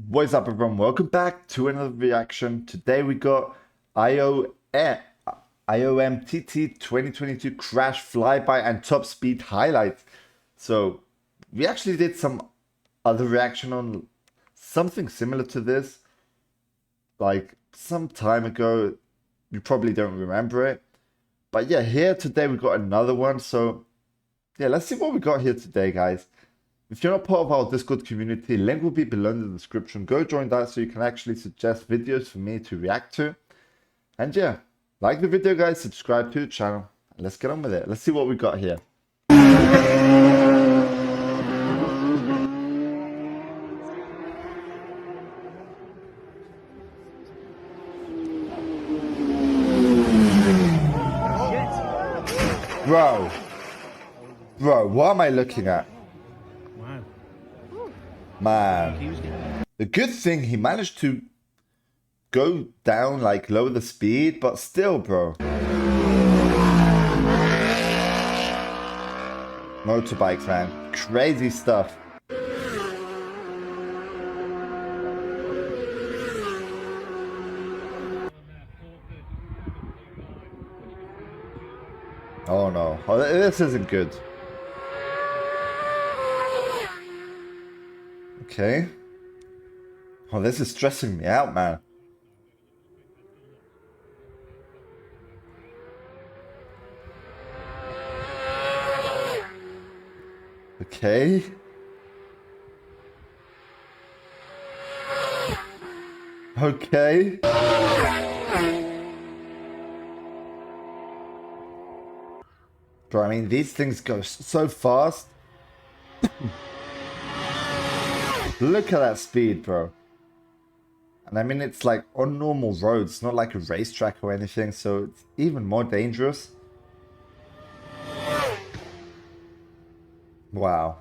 What's up, everyone? Welcome back to another reaction. Today we got IOM TT 2022 Crash Flyby and Top Speed highlights. So we actually did some other reaction on something similar to this, like some time ago. You probably don't remember it, but yeah, here today we got another one. So yeah, let's see what we got here today, guys. If you're not part of our Discord community, link will be below in the description. Go join that so you can actually suggest videos for me to react to. And yeah, like the video, guys, subscribe to the channel. And let's get on with it. Let's see what we got here. Bro, what am I looking at? Man, the good thing he managed to go down, like lower the speed, but still, bro. Motorbikes, man, crazy stuff. Oh no, oh, this isn't good. Okay. Oh, this is stressing me out, man. Okay. Okay. Bro, I mean, these things go so fast. Look at that speed, bro. And I mean, it's like on normal roads, not like a racetrack or anything, so it's even more dangerous. Wow.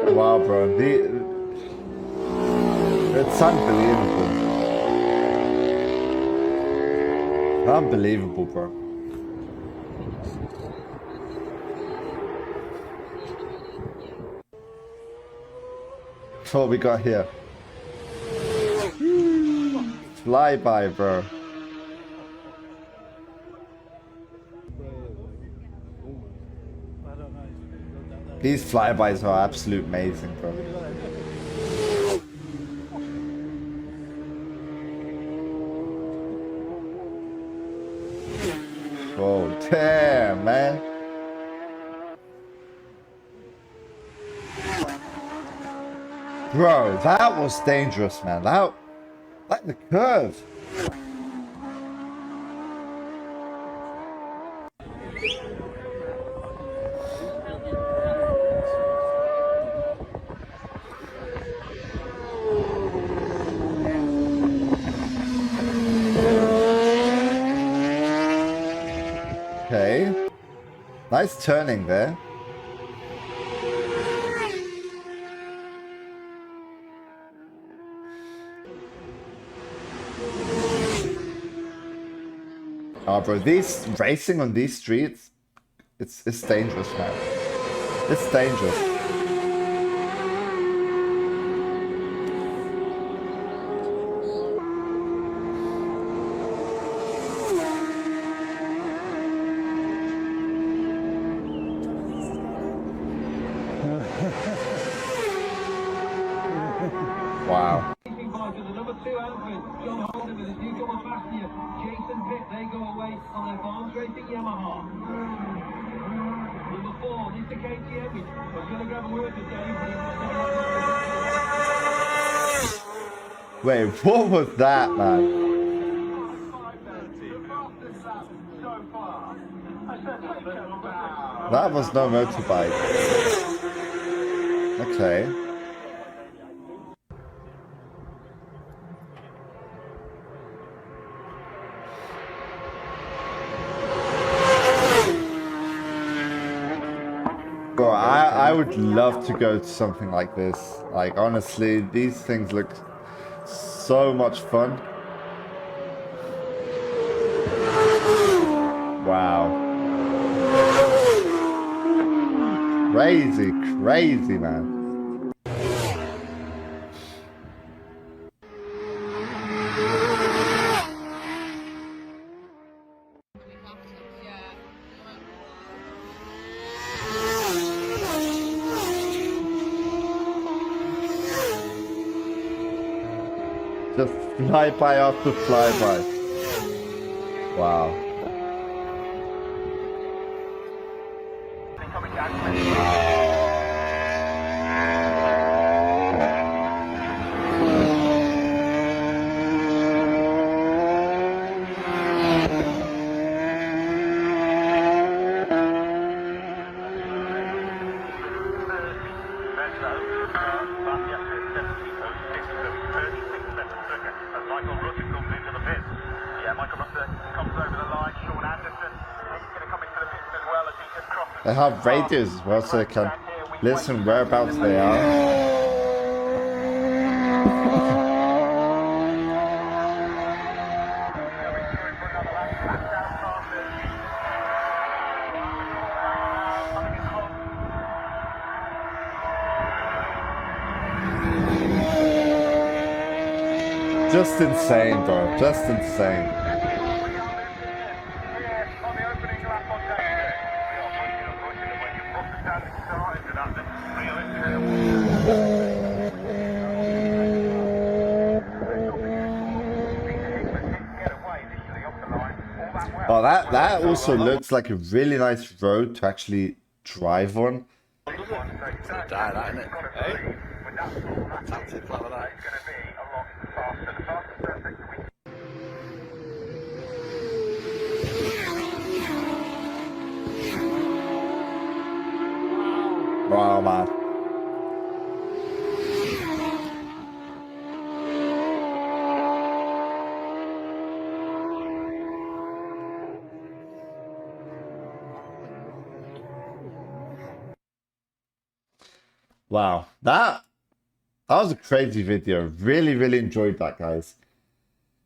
Wow, bro, it's unbelievable. Unbelievable, bro. What we got here? Flyby, bro. These flybys are absolute amazing, bro. Oh, damn, man. Bro, that was dangerous, man. That, like the curve. Okay. Nice turning there. Oh, bro, these racing on these streets, it's dangerous, man. It's dangerous. Wow. They go away on their Farms Racing Yamaha. Number 4, Mr. KTM. I was going to grab a word with Dave, but Wait, what was that, man? That was no motorbike. Okay. Bro, I would love to go to something like this. Like, honestly, these things look so much fun. Wow. Crazy, crazy, man. Just flyby after flyby. Wow. They have radios as well, so they can listen whereabouts they are. Just insane, bro. Just insane. Oh, that also looks like a really nice road to actually drive on. Wow, man. Wow, that was a crazy video. Really, really enjoyed that, guys.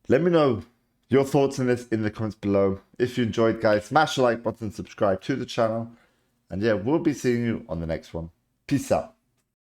Let me know your thoughts on this in the comments below. If you enjoyed, guys, smash the like button, subscribe to the channel. And yeah, we'll be seeing you on the next one. Peace out.